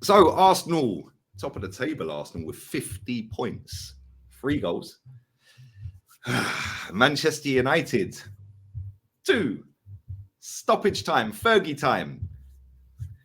So Arsenal, top of the table, Arsenal with 50 points, 3 goals. Manchester United, 2. Stoppage time, Fergie time.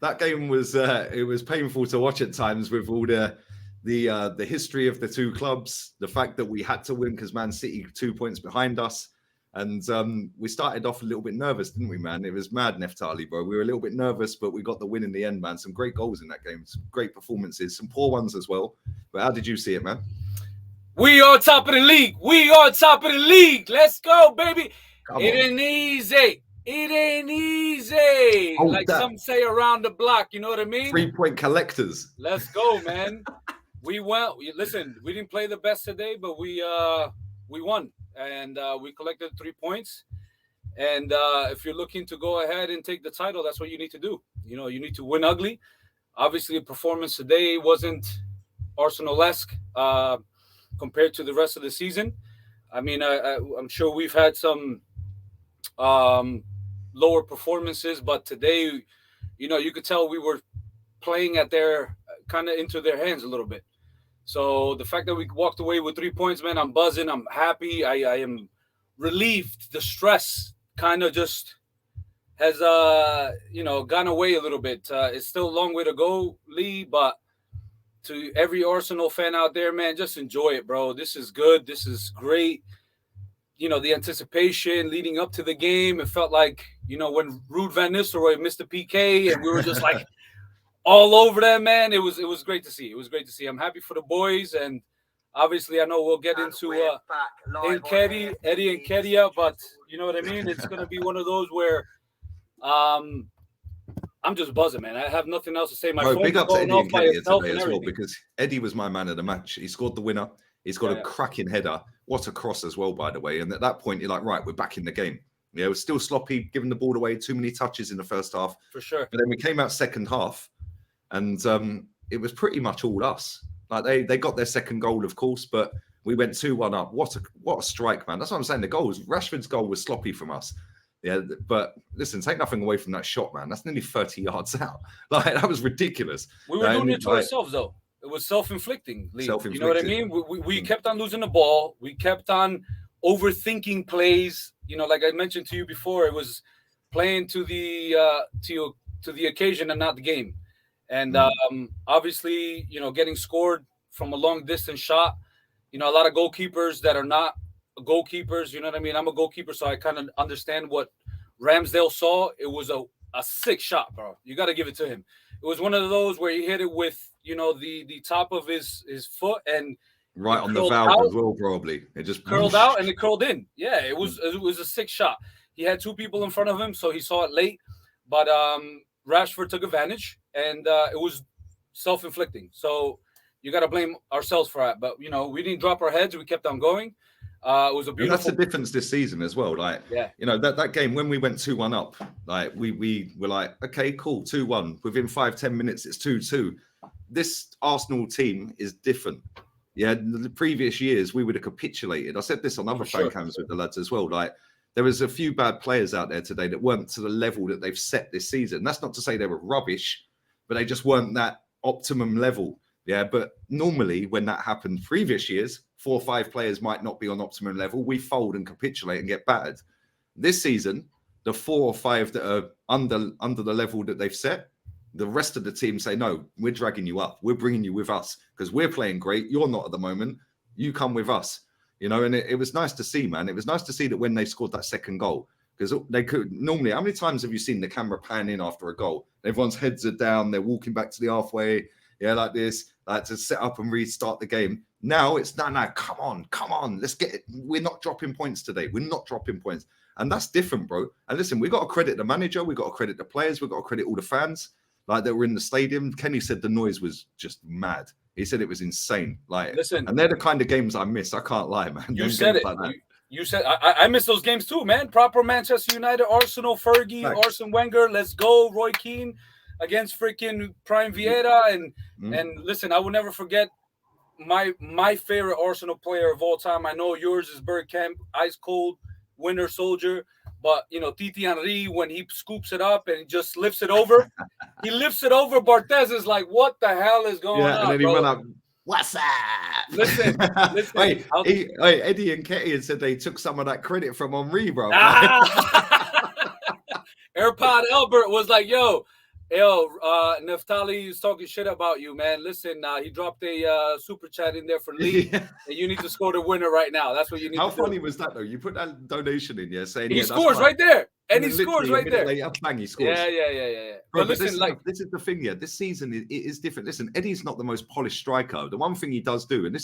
That game was it was painful to watch at times with all the history of the two clubs, the fact that we had to win because Man City 2 points behind us. And we started off a little bit nervous, didn't we, man? It was mad, Neftali, bro. We were a little bit nervous, but we got the win in the end, man. Some great goals in that game, some great performances, some poor ones as well. But how did you see it, man? We are top of the league. We are top of the league. Let's go, baby. It ain't easy. It ain't easy. Like some say around the block, you know what I mean? 3-point collectors. Let's go, man. We went. Listen, we didn't play the best today, but we won. And we collected 3 points. And if you're looking to go ahead and take the title, that's what you need to do. You know, you need to win ugly. Obviously, the performance today wasn't Arsenal-esque compared to the rest of the season. I mean, I'm sure we've had some lower performances, but today, you know, you could tell we were playing at their kind of into their hands a little bit. So the fact that we walked away with 3 points, man, I'm buzzing. I'm happy. I am relieved. The stress kind of just has, gone away a little bit. It's still a long way to go, Lee, but to every Arsenal fan out there, man, just enjoy it, bro. This is good. This is great. You know, the anticipation leading up to the game, it felt like, you know, when Ruud van Nistelrooy missed the PK and we were just like, all over them, man. It was great to see. It was great to see. I'm happy for the boys, and obviously I know we'll get into Eddie and Kedia, but you know what I mean? It's gonna be one of those where I'm just buzzing, man. I have nothing else to say. My big up to Eddie and Kedia today as well, because Eddie was my man of the match. He scored the winner. He's got a cracking header. What a cross as well, by the way. And at that point, you're like, right, we're back in the game. Yeah, it was still sloppy, giving the ball away, too many touches in the first half. For sure. But then we came out second half. And it was pretty much all us. Like they got their second goal, of course, but we went 2-1 up. What a strike, man! That's what I'm saying. The goals, Rashford's goal was sloppy from us. Yeah, but listen, take nothing away from that shot, man. That's nearly 30 yards out. Like that was ridiculous. We were doing it to ourselves, though. It was self-inflicting. You know what I mean? We kept on losing the ball. We kept on overthinking plays. You know, like I mentioned to you before, it was playing to the occasion and not the game. And obviously, you know, getting scored from a long distance shot, you know, a lot of goalkeepers that are not goalkeepers, you know what I mean? I'm a goalkeeper, so I kind of understand what Ramsdale saw. It was a sick shot, bro. You got to give it to him. It was one of those where he hit it with, you know, the top of his foot and right on the valve as well, probably. It just curled out and it curled in. Yeah, it was a sick shot. He had 2 people in front of him, so he saw it late. But Rashford took advantage, and it was self-inflicting. So you got to blame ourselves for that. But, you know, we didn't drop our heads. We kept on going. It was a beautiful... And that's the difference this season as well. Like, you know, that game, when we went 2-1 up, like, we were like, okay, cool, 2-1. Within 5-10 minutes, it's 2-2. This Arsenal team is different. Yeah, the previous years, we would have capitulated. I said this on other fan cams with the lads as well. Like, there was a few bad players out there today that weren't to the level that they've set this season. That's not to say they were rubbish, but they just weren't that optimum level. Yeah, but normally when that happened previous years, 4 or 5 players might not be on optimum level. We fold and capitulate and get battered. This season, the 4 or 5 that are under the level that they've set, the rest of the team say, no, we're dragging you up. We're bringing you with us because we're playing great. You're not at the moment. You come with us. You know, and it was nice to see, man. It was nice to see that when they scored that second goal, because they could normally, how many times have you seen the camera pan in after a goal? Everyone's heads are down. They're walking back to the halfway. Yeah, like this, like to set up and restart the game. Now it's no, come on. Let's get it. We're not dropping points today. We're not dropping points. And that's different, bro. And listen, we got to credit the manager. We got to credit the players. We got to credit all the fans like that were in the stadium. Kenny said the noise was just mad. He said it was insane. Like, listen, and they're the kind of games I miss. I can't lie, man. You said it. Like you said I miss those games too, man. Proper Manchester United, Arsenal, Fergie, Arsene Wenger. Let's go, Roy Keane against freaking Prime Vieira. And listen, I will never forget my favorite Arsenal player of all time. I know yours is Bergkamp, ice cold, winter soldier. But, Titi Henry, when he scoops it up and just lifts it over, Barthez is like, what the hell is going on, and then he went up, what's up? Listen. Hey, Eddie and Ketty said they took some of that credit from Henry, bro. AirPod Albert was like, yo, Neftali is talking shit about you, man. Listen, he dropped a super chat in there for Lee, and you need to score the winner right now. That's what you need to do. How funny was that, though? You put that donation in, saying he scores right there, and he scores right there. Later, bang, he scores. Yeah. Bro, but listen, this is the thing, This season it is different. Listen, Eddie's not the most polished striker. The one thing he does do, and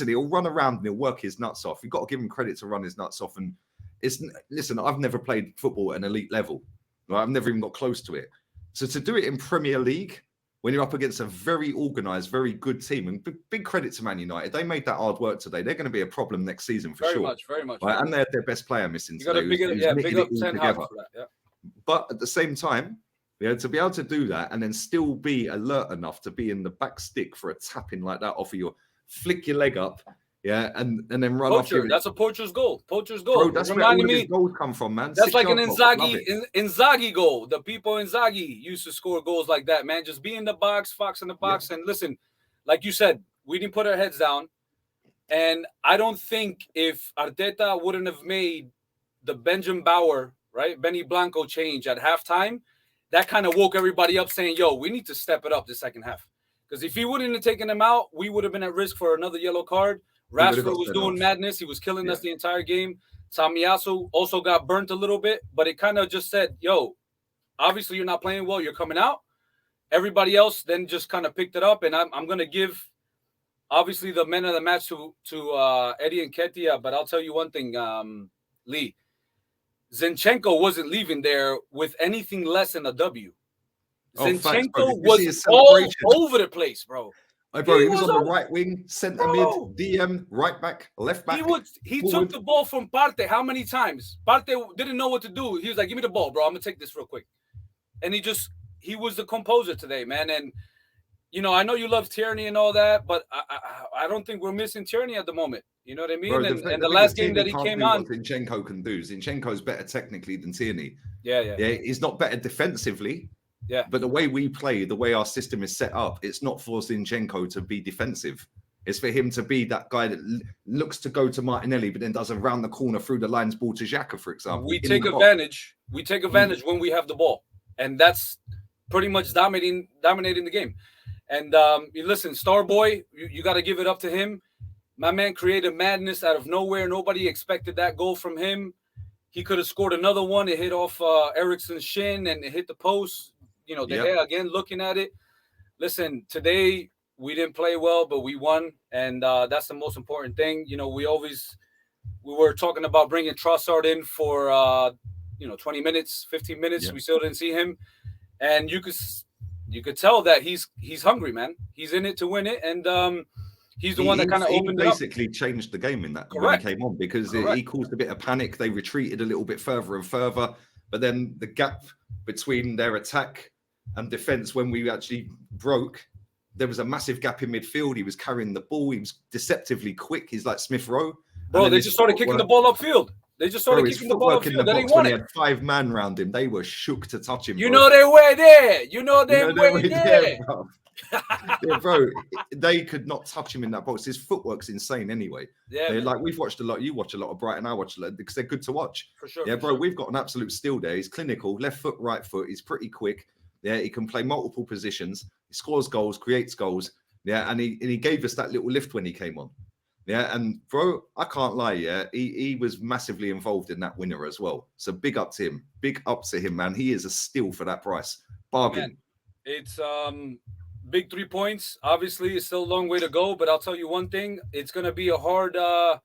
he'll run around and he'll work his nuts off. You've got to give him credit to run his nuts off. And listen, I've never played football at an elite level. Right? I've never even got close to it. So to do it in Premier League, when you're up against a very organised, very good team, and big credit to Man United, they made that hard work today. They're going to be a problem next season for sure. Very much. Right? And they had their best player missing today. You got to big up Ten Hag for that. Yeah. But at the same time, to be able to do that and then still be alert enough to be in the back stick for a tapping like that off of your, flick your leg up. And then run off. That's a poacher's goal. Bro, that's where all of his goals come from, man. That's like an Inzaghi goal. The people Inzaghi used to score goals like that, man. Just be in the box, fox in the box. And listen, like you said, we didn't put our heads down. And I don't think if Arteta wouldn't have made the Benjamin Bauer, right, Benny Blanco change at halftime, that kind of woke everybody up saying, yo, we need to step it up the second half. Because if he wouldn't have taken him out, we would have been at risk for another yellow card. Rashford was doing madness. He was killing us the entire game. Samiyasu also got burnt a little bit, but it kind of just said, yo, obviously you're not playing well. You're coming out. Everybody else then just kind of picked it up. And I'm going to give, obviously, the men of the match to Eddie and Ketia. But I'll tell you one thing, Lee. Zinchenko wasn't leaving there with anything less than a W. Zinchenko was all over the place, bro. Bro, he was on the right wing, centre mid, DM, right back, left back. He took the ball from Partey how many times? Partey didn't know what to do. He was like, give me the ball, bro. I'm going to take this real quick. And he was the composer today, man. And, I know you love Tierney and all that, but I don't think we're missing Tierney at the moment. You know what I mean? Bro, and the last game that he came on. Zinchenko can do. Zinchenko's better technically than Tierney. Yeah. He's not better defensively. Yeah. But the way we play, the way our system is set up, it's not for Zinchenko to be defensive. It's for him to be that guy that looks to go to Martinelli, but then does a round the corner through the lines ball to Xhaka, for example. We take advantage. We take advantage when we have the ball. And that's pretty much dominating the game. And listen, Starboy, you got to give it up to him. My man created madness out of nowhere. Nobody expected that goal from him. He could have scored another one. It hit off Eriksen's shin and it hit the post. De Gea, again, looking at it. Listen, today we didn't play well, but we won. And that's the most important thing. We were talking about bringing Trossard in for, 20 minutes, 15 minutes. Yeah. We still didn't see him. And you could tell that he's hungry, man. He's in it to win it. And he's the one that kind of opened it up. Basically changed the game in that when he came on because he caused a bit of panic. They retreated a little bit further and further. But then the gap between their attack and defense, when we actually broke, there was a massive gap in midfield. He was carrying the ball. He was deceptively quick. He's like Smith Rowe. Bro, they just started kicking the ball upfield. They just started kicking the ball upfield. They didn't want it. When he had 5 men around him, they were shook to touch him. They were there. They were there. Bro, they could not touch him in that box. His footwork's insane anyway. Yeah, we've watched a lot. You watch a lot of Brighton. I watch a lot because they're good to watch. For sure. Yeah, bro, we've got an absolute steal there. He's clinical, left foot, right foot. He's pretty quick. Yeah, he can play multiple positions. He scores goals, creates goals. Yeah, and he gave us that little lift when he came on. Yeah, and bro, I can't lie. Yeah, he was massively involved in that winner as well. So big up to him. Big up to him, man. He is a steal for that price. Bargain. Man, it's big 3 points. Obviously, it's still a long way to go, but I'll tell you one thing. It's going to be a hard I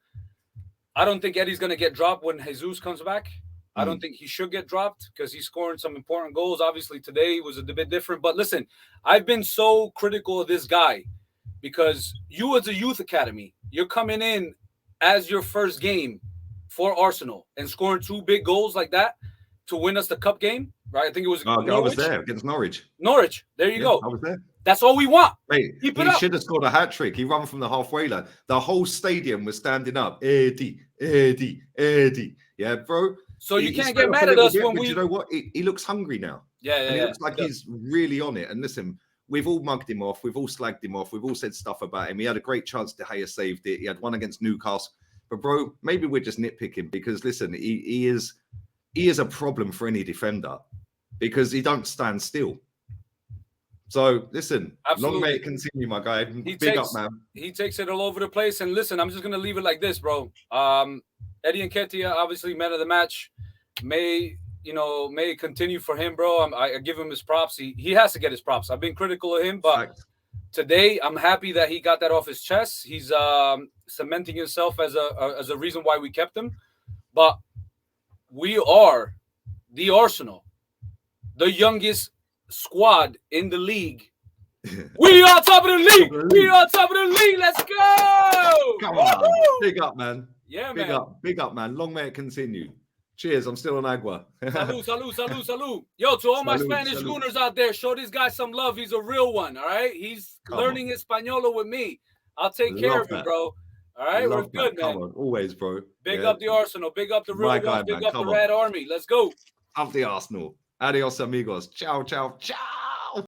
don't think Eddie's going to get dropped when Jesus comes back. I don't think he should get dropped because he's scoring some important goals. Obviously, today was a bit different. But listen, I've been so critical of this guy because you as a youth academy, you're coming in as your first game for Arsenal and scoring 2 big goals like that to win us the cup game, right? I think it was I was there against Norwich. There you go. I was there. That's all we want. Mate, he should have scored a hat-trick. He ran from the halfway line. The whole stadium was standing up. Eddie. Yeah, bro. So you can't get mad at us when we. You know what? He looks hungry now. Yeah. And he looks like he's really on it. And listen, we've all mugged him off. We've all slagged him off. We've all said stuff about him. He had a great chance. De Gea saved it. He had one against Newcastle. But bro, maybe we're just nitpicking because listen, he is a problem for any defender because he don't stand still. So listen, long may it continue, my guy. Big up, man. He takes it all over the place. And listen, I'm just gonna leave it like this, bro. Eddie Nketiah, obviously man of the match, may continue for him, bro. I give him his props. He has to get his props. I've been critical of him, but today I'm happy that he got that off his chest. He's cementing himself as a reason why we kept him. But we are the Arsenal, the youngest squad in the league. We are top of the league. We are top of the league. Let's go. Come on. Big up, man. Yeah, man. Big up, man. Long may it continue. Cheers. I'm still on Agua. Salud. Yo, to all my Spanish gooners out there, show this guy some love. He's a real one, all right? He's learning Espanol with me. I'll take care of him, bro. All right? We're good, man. Come on. Always, bro. Big up the Arsenal. Big up the real one. Big up the Red Army. Let's go. Up the Arsenal. Adios, amigos. Ciao, ciao, ciao.